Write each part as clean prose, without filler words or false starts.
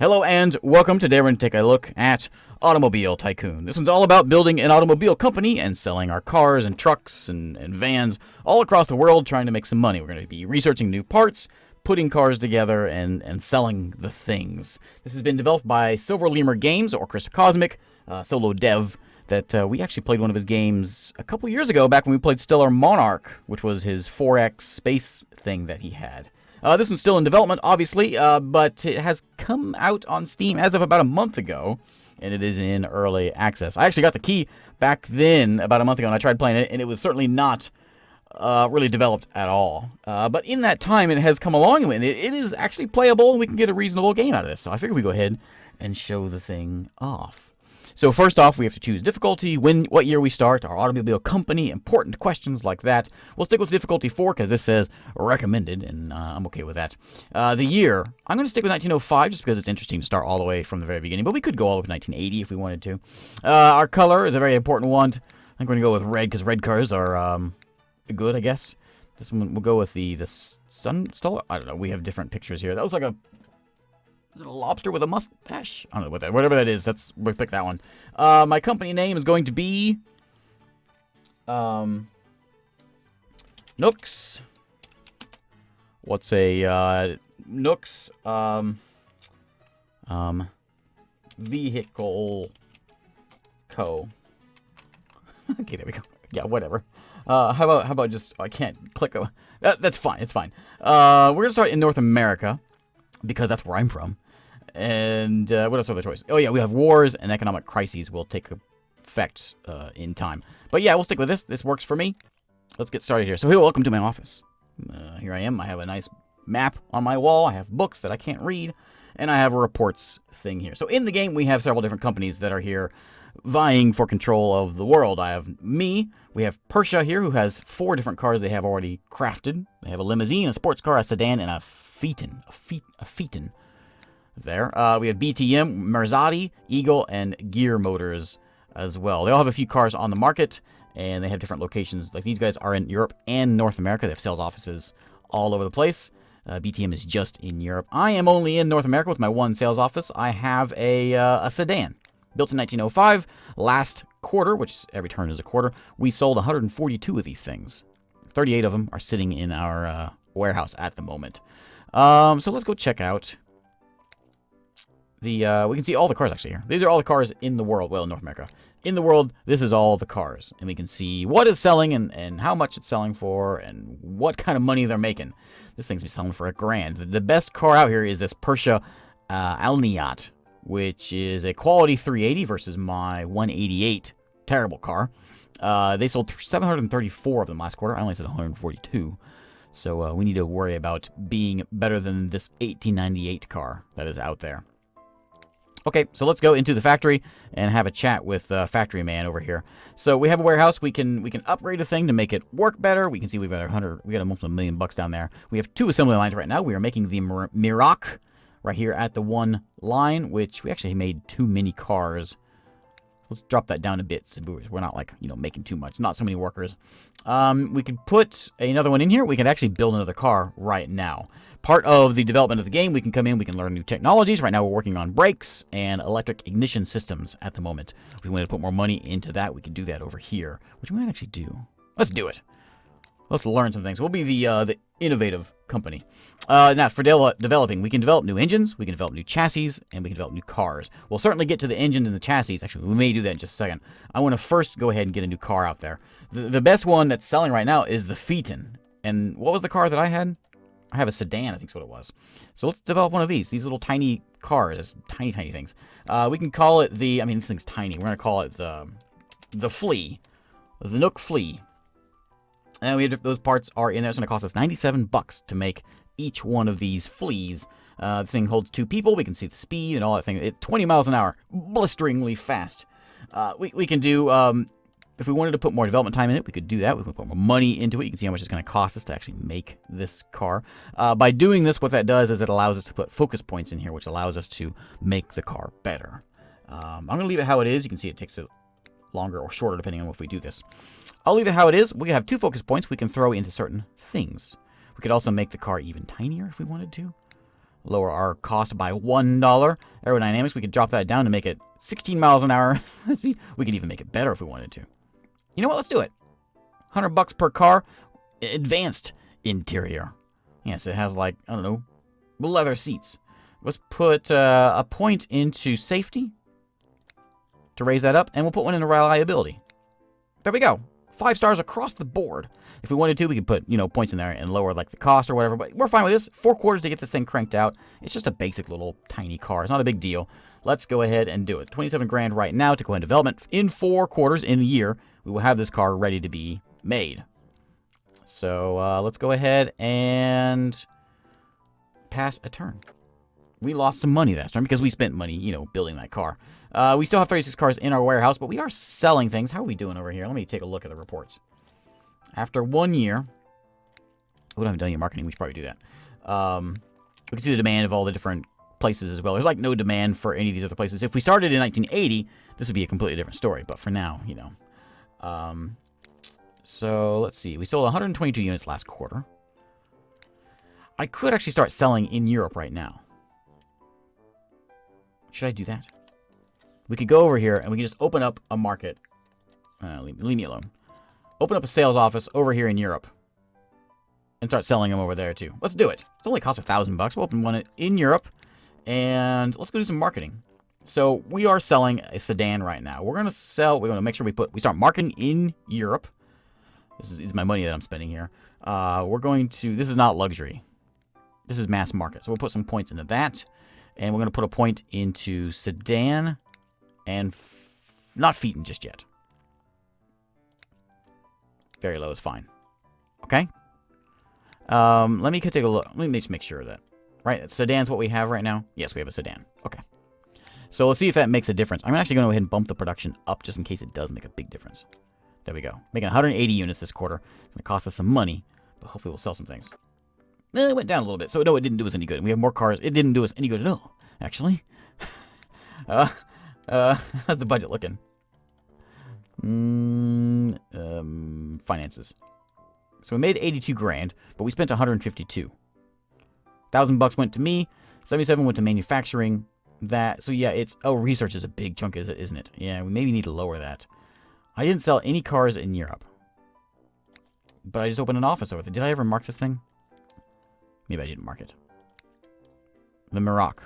Hello and welcome. Today we're going to take a look at Automobile Tycoon. This one's all about building an automobile company and selling our cars and trucks and vans all across the world, trying to make some money. We're going to be researching new parts, putting cars together, and selling the things. This has been developed by Silver Lemur Games, or Chris Cosmic, solo dev, that we actually played one of his games a couple years ago, back when we played Stellar Monarch, which was his 4X space thing that he had. This one's still in development, obviously, but it has come out on Steam as of about a month ago, and it is in early access. I actually got the key back then, about a month ago, and I tried playing it, and it was certainly not really developed at all. But in that time, it has come along, and it is actually playable, and we can get a reasonable game out of this. So I figured we'd go ahead and show the thing off. So first off, we have to choose difficulty, what year we start, our automobile company, important questions like that. We'll stick with difficulty 4 because this says recommended, and I'm okay with that. The year, I'm going to stick with 1905 just because it's interesting to start all the way from the very beginning, but we could go all the way to 1980 if we wanted to. Our color is a very important one. I think we're going to go with red because red cars are good, I guess. This one, we'll go with the Sunstaller. I don't know, we have different pictures here. That was like a... Is it a lobster with a mustache? I don't know what that, whatever that is. We'll pick that one. My company name is going to be Nooks. What's a Nooks Vehicle Co. Okay, there we go. Yeah, whatever. How about just I can't click. That's fine. It's fine. We're gonna start in North America because that's where I'm from. And what else are the choices? Oh yeah, we have wars and economic crises will take effect in time. But yeah, we'll stick with this. This works for me. Let's get started here. So hey, welcome to my office. Here I am. I have a nice map on my wall. I have books that I can't read. And I have a reports thing here. So in the game, we have several different companies that are here vying for control of the world. I have me. We have Persia here, who has 4 different cars they have already crafted. They have a limousine, a sports car, a sedan, and a Phaeton. A Phaeton. There. We have BTM, Maserati, Eagle, and Gear Motors as well. They all have a few cars on the market, and they have different locations. Like these guys are in Europe and North America. They have sales offices all over the place. BTM is just in Europe. I am only in North America with my one sales office. I have a sedan built in 1905. Last quarter, which every turn is a quarter, we sold 142 of these things. 38 of them are sitting in our warehouse at the moment. So let's go check out the, we can see all the cars actually here. These are all the cars in the world. Well, in North America. In the world, this is all the cars. And we can see what is selling and how much it's selling for and what kind of money they're making. This thing's been selling for $1,000. The best car out here is this Persia Alniot, which is a quality 380 versus my 188. Terrible car. They sold 734 of them last quarter. I only said 142. So we need to worry about being better than this 1898 car that is out there. Okay, so let's go into the factory and have a chat with Factory Man over here. So we have a warehouse. We can upgrade a thing to make it work better. We can see we've got almost $1 million down there. We have 2 assembly lines right now. We are making the Mirac right here at the one line, which we actually made too many cars. Let's drop that down a bit so we're not like, making too much. Not so many workers. We could put another one in here. We could actually build another car right now. Part of the development of the game, we can come in, we can learn new technologies. Right now we're working on brakes and electric ignition systems at the moment. If we wanted to put more money into that, we could do that over here, which we might actually do. Let's do it. Let's learn some things. We'll be the innovative company. Now, for developing, we can develop new engines, we can develop new chassis, and we can develop new cars. We'll certainly get to the engine and the chassis. Actually, we may do that in just a second. I want to first go ahead and get a new car out there. The best one that's selling right now is the Phaeton. And what was the car that I had? I have a sedan, I think is what it was. So let's develop one of these little tiny cars, tiny things. We can call it this thing's tiny. We're going to call it the Flea, the Nook Flea. And we have, those parts are in there. It's going to cost us $97 to make each one of these fleas. The thing holds 2 people. We can see the speed and all that thing. 20 miles an hour, blisteringly fast. We can do, if we wanted to put more development time in it, we could do that. We can put more money into it. You can see how much it's going to cost us to actually make this car. By doing this, what that does is it allows us to put focus points in here, which allows us to make the car better. I'm going to leave it how it is. You can see it takes longer or shorter depending on if we do this. I'll leave it how it is. We have 2 focus points we can throw into certain things. We could also make the car even tinier if we wanted to. Lower our cost by $1. Aerodynamics, we could drop that down to make it 16 miles an hour. We could even make it better if we wanted to. You know what? Let's do it. $100 per car. Advanced interior. Yes, it has like, I don't know, leather seats. Let's put a point into safety to raise that up, and we'll put one into reliability. There we go. 5 stars across the board. If we wanted to, we could put, points in there and lower like the cost or whatever, but we're fine with this. 4 quarters to get this thing cranked out. It's just a basic little tiny car. It's not a big deal. Let's go ahead and do it. 27 grand right now to go in development. In 4 quarters in a year, we will have this car ready to be made. So let's go ahead and pass a turn. We lost some money that turn because we spent money, building that car. We still have 36 cars in our warehouse, but we are selling things. How are we doing over here? Let me take a look at the reports. After 1 year, we haven't done any marketing. We should probably do that. We can see the demand of all the different places as well. There's like no demand for any of these other places. If we started in 1980, this would be a completely different story. But for now, So let's see. We sold 122 units last quarter. I could actually start selling in Europe right now. Should I do that? We could go over here and we can just open up a market. Leave me alone. Open up a sales office over here in Europe. And start selling them over there too. Let's do it. It only costs $1,000. We'll open one in Europe. And let's go do some marketing. So we are selling a sedan right now. We're going to make sure we start marketing in Europe. This is my money that I'm spending here. This is not luxury. This is mass market. So we'll put some points into that. And we're going to put a point into sedan and not Phaeton just yet. Very low is fine. Okay. Let me take a look. Let me just make sure of that. Right, sedan's what we have right now. Yes, we have a sedan. Okay. So let's see if that makes a difference. I'm actually going to go ahead and bump the production up just in case it does make a big difference. There we go. Making 180 units this quarter. It's going to cost us some money, but hopefully we'll sell some things. It went down a little bit, so no, it didn't do us any good. And we have more cars. It didn't do us any good at all, actually. How's the budget looking? Finances. So we made 82 grand, but we spent 152. $1,000 went to me. 77 went to manufacturing. Research is a big chunk, isn't it? Yeah, we maybe need to lower that. I didn't sell any cars in Europe, but I just opened an office over there. Did I ever mark this thing? Maybe I didn't mark it. The Mirac.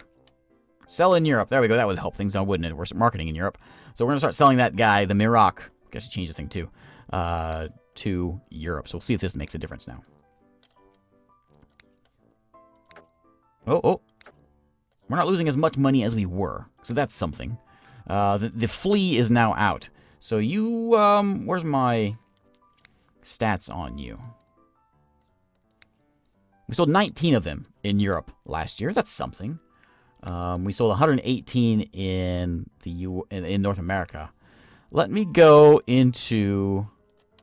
Sell in Europe. There we go. That would help things out, wouldn't it? We're marketing in Europe. So we're going to start selling that guy, the Mirac. I should change this thing too. To Europe. So we'll see if this makes a difference now. Oh. We're not losing as much money as we were. So that's something. The flea is now out. So you, where's my stats on you? We sold 19 of them in Europe last year. That's something. We sold 118 in in North America. Let me go into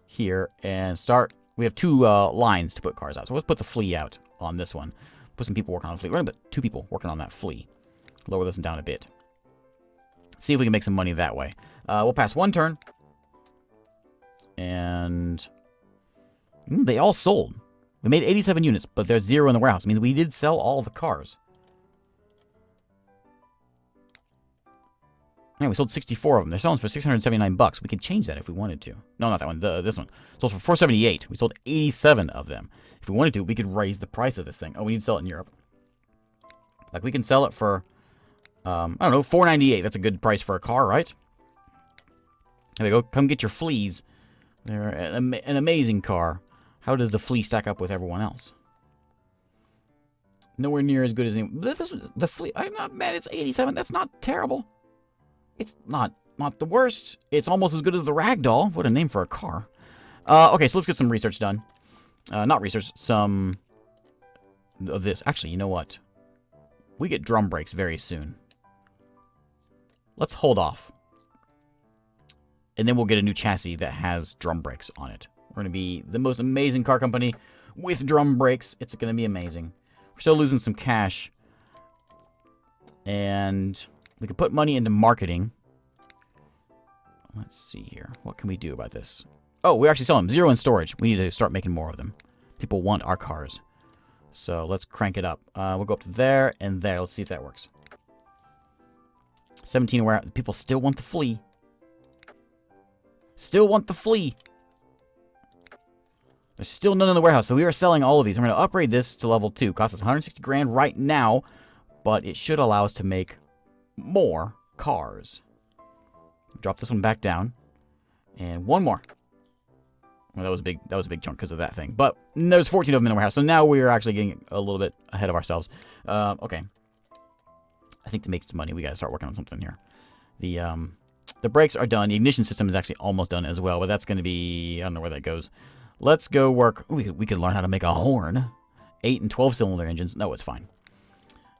here and start. We have 2 lines to put cars out. So let's put the flea out on this one. Put some people working on the flea. We're going to put 2 people working on that flea. Lower this one down a bit. See if we can make some money that way. We'll pass 1 turn. And they all sold. We made 87 units, but there's 0 in the warehouse. It means we did sell all the cars. Yeah, we sold 64 of them. They're selling for $679. We could change that if we wanted to. No, not that one. This one. Sold for $478. We sold 87 of them. If we wanted to, we could raise the price of this thing. Oh, we need to sell it in Europe. Like, we can sell it for, I don't know, $498. That's a good price for a car, right? There we go. Come get your fleas. They're an amazing car. How does the flea stack up with everyone else? Nowhere near as good as any. The flea. I'm not mad. It's 87. That's not terrible. It's not the worst. It's almost as good as the Ragdoll. What a name for a car. Okay, so let's get some research done. Not research. Some of this. Actually, you know what? We get drum brakes very soon. Let's hold off. And then we'll get a new chassis that has drum brakes on it. We're going to be the most amazing car company with drum brakes. It's going to be amazing. We're still losing some cash. And we could put money into marketing. Let's see here. What can we do about this? Oh, we're actually selling them. 0 in storage. We need to start making more of them. People want our cars. So let's crank it up. We'll go up to there and there. Let's see if that works. 17 warehouse. People still want the flea. Still want the flea. There's still none in the warehouse, so we are selling all of these. I'm going to upgrade this to level 2. Costs us 160 grand right now, but it should allow us to make more cars. Drop this one back down. And one more. Well, that was a big chunk because of that thing. But there's 14 of them in the warehouse, so now we're actually getting a little bit ahead of ourselves. Okay. I think to make some money, we got to start working on something here. The brakes are done. The ignition system is actually almost done as well, but that's going to be... I don't know where that goes. Let's go work... Ooh, we could learn how to make a horn. 8 and 12 cylinder engines. No, it's fine.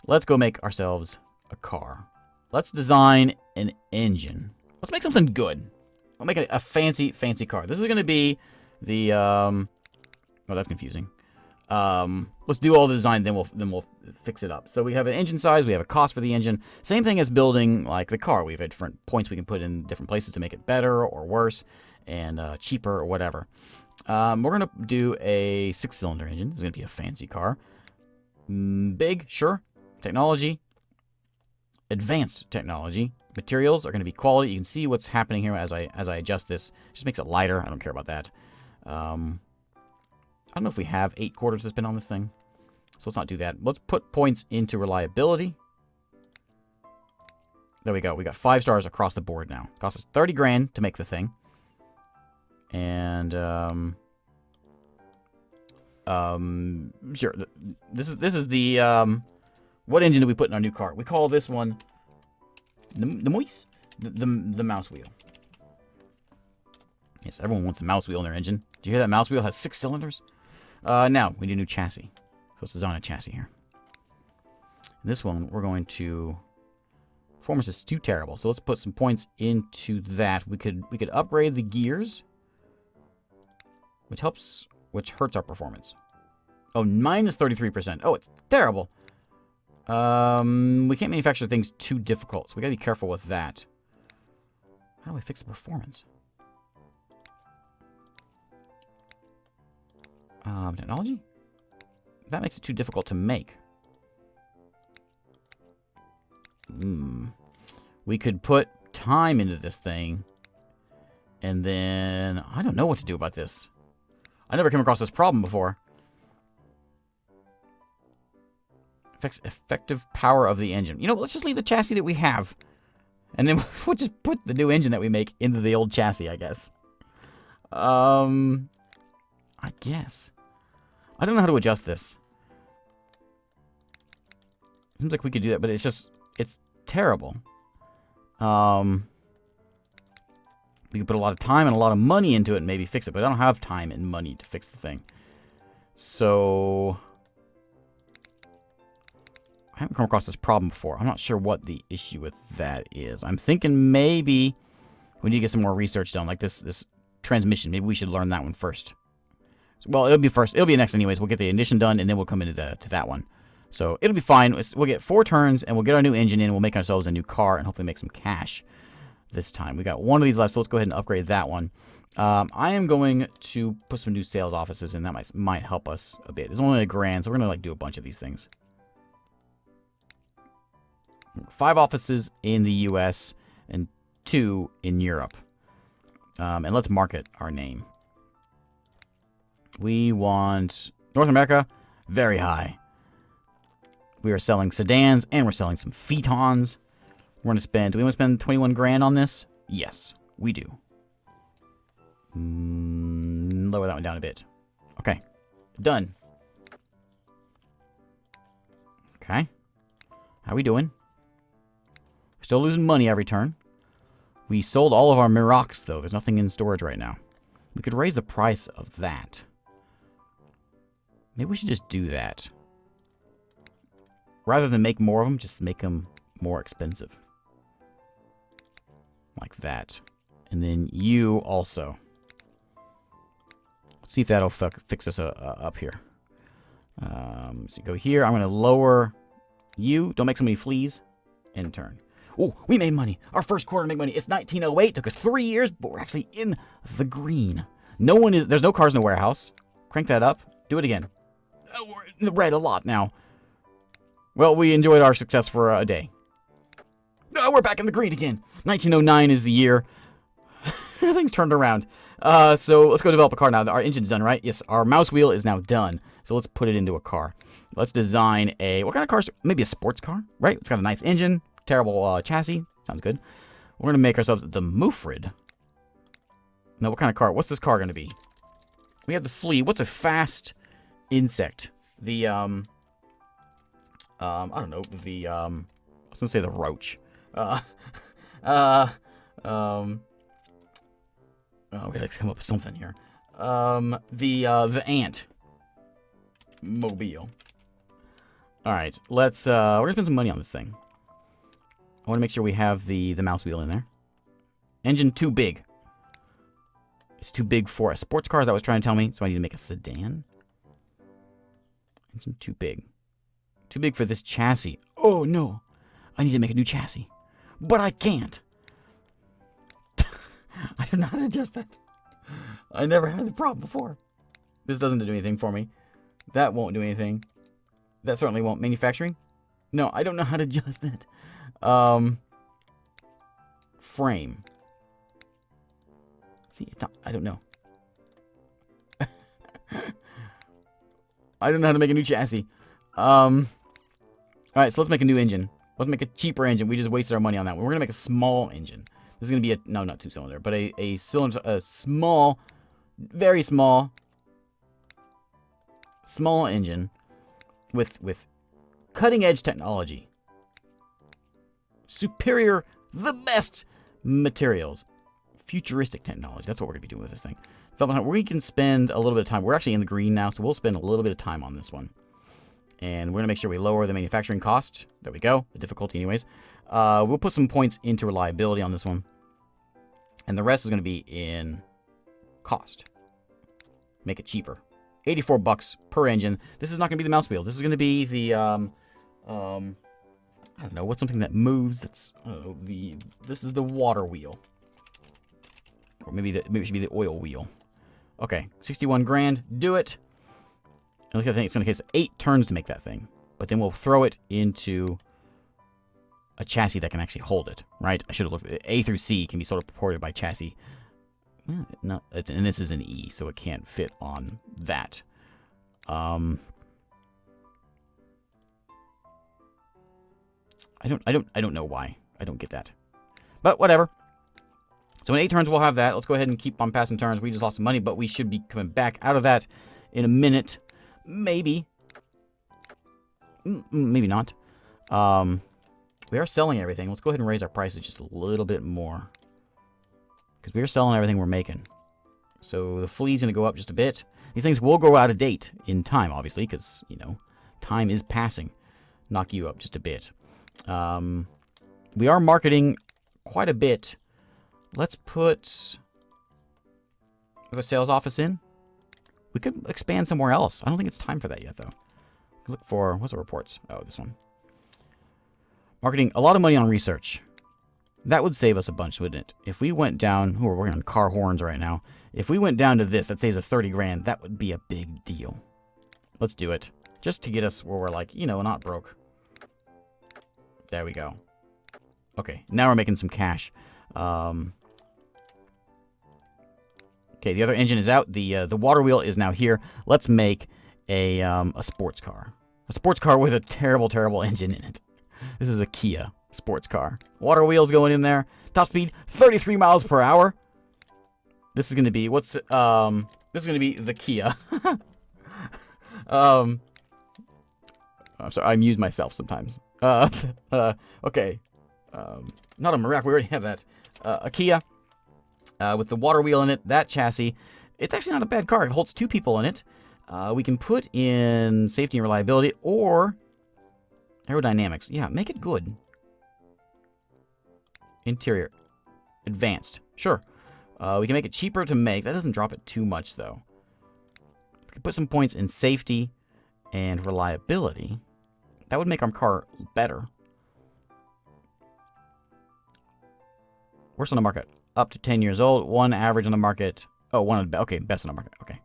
Let's go make ourselves a car. Let's design an engine. Let's make something good. I'll make a fancy car. This is going to be the... Oh, that's confusing. Let's do all the design, then we'll fix it up. So we have an engine size, we have a cost for the engine. Same thing as building like the car. We have different points we can put in different places to make it better or worse and cheaper or whatever. We're gonna do a 6-cylinder engine. This is gonna be a fancy car. Big, sure. Technology, advanced technology. Materials are gonna be quality. You can see what's happening here as I adjust this. Just makes it lighter. I don't care about that. I don't know if we have 8 quarters to spin on this thing. So let's not do that. Let's put points into reliability. There we go. We got 5 stars across the board now. Cost us 30 grand to make the thing. And, sure. This is the, what engine do we put in our new car? We call this one the moise? The mouse wheel. Yes, everyone wants the mouse wheel in their engine. Did you hear that mouse wheel has 6 cylinders? Now, we need a new chassis. So let's design a chassis here. This one, we're going to... Performance is too terrible, so let's put some points into that. We could upgrade the gears, which hurts our performance. Oh, minus 33%. Oh, it's terrible. We can't manufacture things too difficult, so we gotta be careful with that. How do I fix the performance? Technology? That makes it too difficult to make. We could put time into this thing. And then... I don't know what to do about this. I never came across this problem before. Affects effective power of the engine. You know, let's just leave the chassis that we have. And then we'll just put the new engine that we make into the old chassis, I guess. I guess. I don't know how to adjust this. Seems like we could do that, but it's terrible. We could put a lot of time and a lot of money into it and maybe fix it, but I don't have time and money to fix the thing. So... I haven't come across this problem before. I'm not sure what the issue with that is. I'm thinking maybe we need to get some more research done, like this transmission. Maybe we should learn that one first. Well, it'll be first. It'll be next anyways. We'll get the ignition done, and then we'll come into to that one. So it'll be fine. We'll get 4 turns, and we'll get our new engine in, and we'll make ourselves a new car, and hopefully make some cash this time. We got one of these left, so let's go ahead and upgrade that one. I am going to put some new sales offices in. That might help us a bit. It's only $1,000, so we're going to do a bunch of these things. 5 offices in the U.S. and 2 in Europe. And let's market our name. We want North America, very high. We are selling sedans, and we're selling some Phaetons. We're going to spend... Do we want to spend 21 grand on this? Yes, we do. Lower that one down a bit. Okay, done. Okay. How we doing? Still losing money every turn. We sold all of our Mirocs, though. There's nothing in storage right now. We could raise the price of that. Maybe we should just do that. Rather than make more of them, just make them more expensive. Like that. And then you also. Let's see if that'll fix us up here. So go here. I'm going to lower you. Don't make so many fleas. And turn. Oh, we made money. Our first quarter to make money. It's 1908. Took us 3 years, but we're actually in the green. There's no cars in the warehouse. Crank that up. Do it again. we're in the red a lot now. Well, we enjoyed our success for a day. Oh, we're back in the green again. 1909 is the year. Things turned around. So let's go develop a car now. Our engine's done, right? Yes, our mouse wheel is now done. So let's put it into a car. Let's design a... What kind of car? Maybe a sports car, right? It's got a nice engine. Terrible chassis. Sounds good. We're going to make ourselves the Mufrid. No, what kind of car? What's this car going to be? We have the flea. What's a fast insect? The, I don't know. The, I was going to say the roach. Oh, we gotta come up with something here. The ant. Mobile. Alright, let's, we're gonna spend some money on this thing. I want to make sure we have the mouse wheel in there. Engine too big. It's too big for a sports car, as I was trying to tell me, so I need to make a sedan. Engine too big. Too big for this chassis. Oh, no. I need to make a new chassis. But I can't. I don't know how to adjust that. I never had the problem before. This doesn't do anything for me. That won't do anything. That certainly won't. Manufacturing? No, I don't know how to adjust that. Frame. See, it's not, I don't know. I don't know how to make a new chassis. Alright, so let's make a new engine. Let's make a cheaper engine. We just wasted our money on that one. We're going to make a small engine. This is going to be a... No, not two-cylinder, but a cylinder... A small... Very small... Small engine with cutting-edge technology. Superior... The best materials. Futuristic technology. That's what we're going to be doing with this thing. We can spend a little bit of time. We're actually in the green now, so we'll spend a little bit of time on this one. And we're going to make sure we lower the manufacturing cost. There we go. The difficulty anyways. We'll put some points into reliability on this one. And the rest is going to be in cost. Make it cheaper. 84 bucks per engine. This is not going to be the mouse wheel. This is going to be the, I don't know, what's something that moves that's, I don't know, this is the water wheel. Or maybe it should be the oil wheel. Okay, 61 grand. Do it. And look at the thing. It's going to take 8 turns to make that thing. But then we'll throw it into a chassis that can actually hold it, right? I should have looked at it. A through C can be sort of supported by chassis. Well, no, and this is an E, so it can't fit on that. I don't know why. I don't get that. But whatever. So in 8 turns we'll have that. Let's go ahead and keep on passing turns. We just lost some money, but we should be coming back out of that in a minute. Maybe. Maybe not. We are selling everything. Let's go ahead and raise our prices just a little bit more. Because we are selling everything we're making. So the fleet's going to go up just a bit. These things will go out of date in time, obviously, because, you know, time is passing. Knock you up just a bit. We are marketing quite a bit. Let's put the sales office in. We could expand somewhere else. I don't think it's time for that yet, though. Look for, what's the reports? Oh, this one. Marketing, a lot of money on research. That would save us a bunch, wouldn't it? If we went down, we're working on car horns right now. If we went down to this, that saves us 30 grand. That would be a big deal. Let's do it. Just to get us where we're like, you know, not broke. There we go. Okay, now we're making some cash. Okay, the other engine is out. The water wheel is now here. Let's make a sports car. A sports car with a terrible, terrible engine in it. This is a Kia sports car. Water wheels going in there. Top speed, 33 miles per hour. This is going to be, this is going to be the Kia. I'm sorry, I amuse myself sometimes. Okay. Not a Mirac, we already have that. A Kia. With the water wheel in it, that chassis. It's actually not a bad car. It holds 2 people in it. We can put in safety and reliability or aerodynamics. Yeah, make it good. Interior. Advanced. Sure. We can make it cheaper to make. That doesn't drop it too much, though. We can put some points in safety and reliability. That would make our car better. Worst on the market. Up to 10 years old. 1 average on the market. Oh, 1 on the... Okay, best on the market. Okay.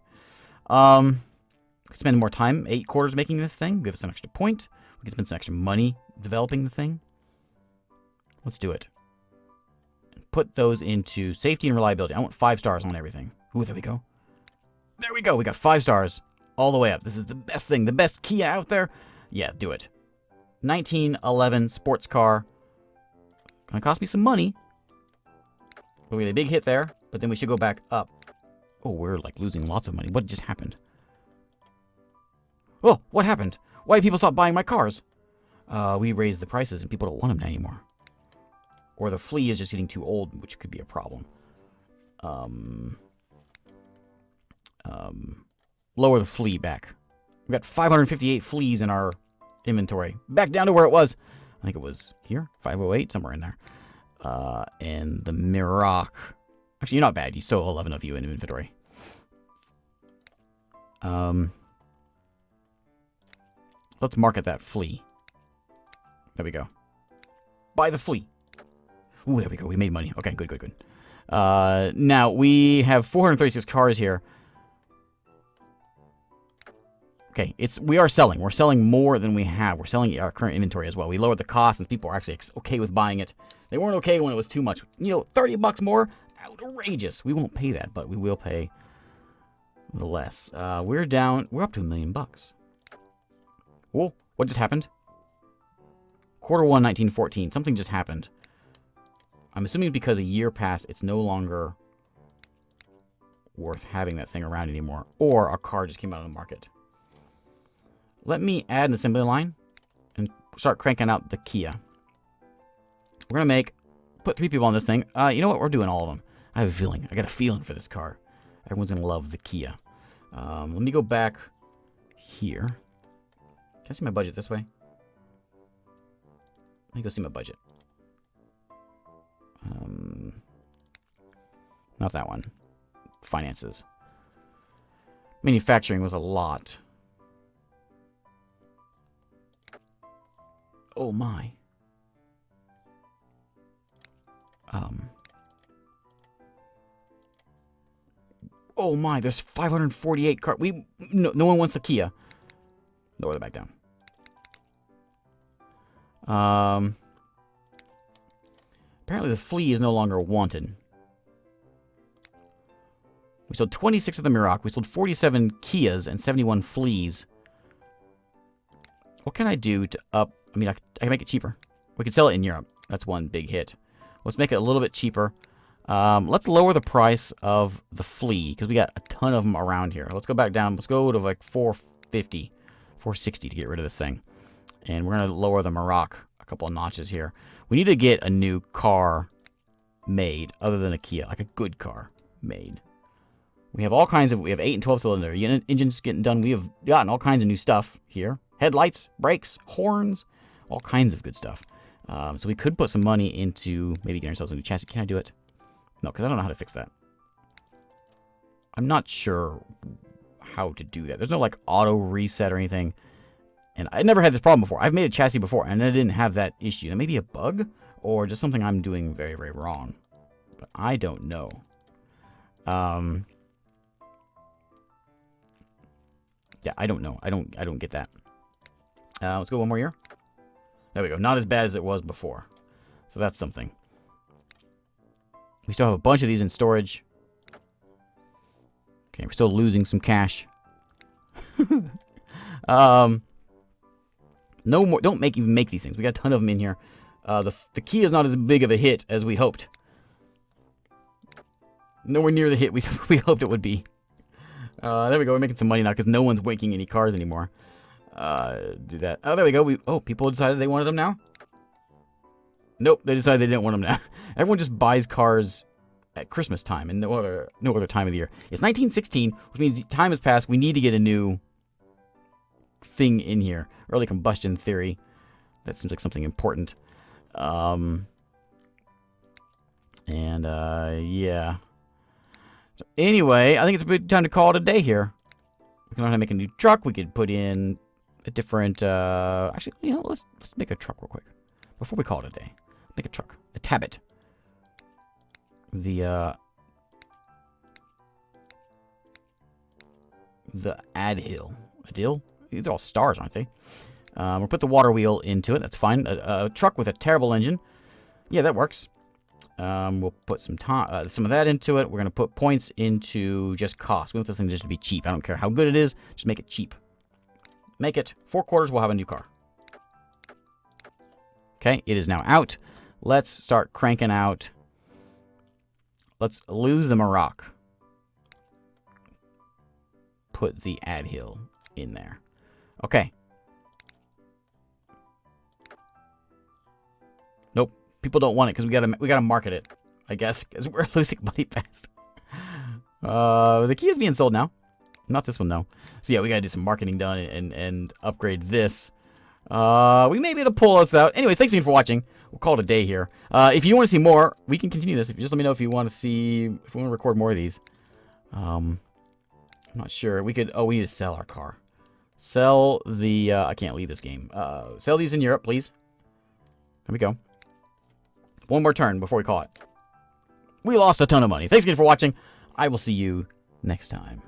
Could spend more time, 8 quarters making this thing. Give us an extra point. We can spend some extra money developing the thing. Let's do it. Put those into safety and reliability. I want 5 stars on everything. Ooh, there we go. There we go. We got 5 stars all the way up. This is the best thing. The best Kia out there. Yeah, do it. 1911 sports car. Gonna cost me some money. But we had a big hit there. But then we should go back up. Oh, we're like losing lots of money. What just happened? Oh, what happened? Why did people stop buying my cars? We raised the prices and people don't want them anymore. Or the flea is just getting too old, which could be a problem. Lower the flea back. We've got 558 fleas in our inventory. Back down to where it was. I think it was here. 508, somewhere in there. And the Miroc. Actually, you're not bad. You still 11 of you in inventory. Let's market that flea. There we go. Buy the flea. Ooh, there we go. We made money. Okay, good. Now, we have 436 cars here. Okay, we are selling. We're selling more than we have. We're selling our current inventory as well. We lowered the cost, and people are actually okay with buying it. They weren't okay when it was too much. You know, $30 more? Outrageous. We won't pay that, but we will pay the less. We're down. We're up to $1 million. Whoa, what just happened? Quarter 1, 1914. Something just happened. I'm assuming because a year passed, it's no longer worth having that thing around anymore. Or our car just came out of the market. Let me add an assembly line and start cranking out the Kia. We're going to put 3 people on this thing. You know what? We're doing all of them. I have a feeling. I got a feeling for this car. Everyone's going to love the Kia. Let me go back here. Can I see my budget this way? Let me go see my budget. Not that one. Finances. Manufacturing was a lot. Oh my. Oh my, there's 548 cars. No one wants the Kia. Lower that back down. Apparently the flea is no longer wanted. We sold 26 of the Miroc. We sold 47 Kias and 71 fleas. What can I do to up... I mean, I can make it cheaper. We could sell it in Europe. That's one big hit. Let's make it a little bit cheaper. Let's lower the price of the flea, because we got a ton of them around here. Let's go back down. Let's go to like 450, 460 to get rid of this thing. And we're going to lower the Miroc a couple of notches here. We need to get a new car made, other than a Kia, like a good car made. We have all kinds of... We have 8 and 12 cylinder engines getting done. We have gotten all kinds of new stuff here. Headlights, brakes, horns, all kinds of good stuff. So we could put some money into maybe getting ourselves a new chassis. Can I do it? No, because I don't know how to fix that. I'm not sure how to do that. There's no like auto reset or anything. And I never had this problem before. I've made a chassis before and I didn't have that issue. That may be a bug or just something I'm doing very, very wrong. But I don't know. Yeah, I don't know. I don't get that. Let's go one more year. There we go. Not as bad as it was before. So that's something. We still have a bunch of these in storage. Okay, we're still losing some cash. No more. Don't even make these things. We got a ton of them in here. The key is not as big of a hit as we hoped. Nowhere near the hit we hoped it would be. There we go. We're making some money now because no one's making any cars anymore. Do that. Oh, there we go. People decided they wanted them now? Nope, they decided they didn't want them now. Everyone just buys cars at Christmas time and no other time of the year. It's 1916, which means time has passed. We need to get a new thing in here. Early combustion theory. That seems like something important. Yeah. So anyway, I think it's a good time to call it a day here. We can learn how to make a new truck. We could put in a different... actually, you know, let's make a truck real quick. Before we call it a day. Make a truck. The Tabit. The Adhill. A deal? These are all stars, aren't they? We'll put the water wheel into it. That's fine. A truck with a terrible engine. Yeah, that works. We'll put some of that into it. We're going to put points into just cost. We want this thing just to be cheap. I don't care how good it is. Just make it cheap. Make it 4 quarters. We'll have a new car. Okay, it is now out. Let's start cranking out. Let's lose the Maroc. Put the Adhill in there. Okay. Nope. People don't want it because we gotta market it, I guess, because we're losing money fast. The key is being sold now. Not this one though. So yeah, we gotta do some marketing done and upgrade this. We may be able to pull us out. Anyways, thanks again for watching. We'll call it a day here. If you want to see more, we can continue this. Just let me know if you want to see, if we want to record more of these. I'm not sure. We could. Oh, we need to sell our car. Sell the. I can't leave this game. Sell these in Europe, please. There we go. One more turn before we call it. We lost a ton of money. Thanks again for watching. I will see you next time.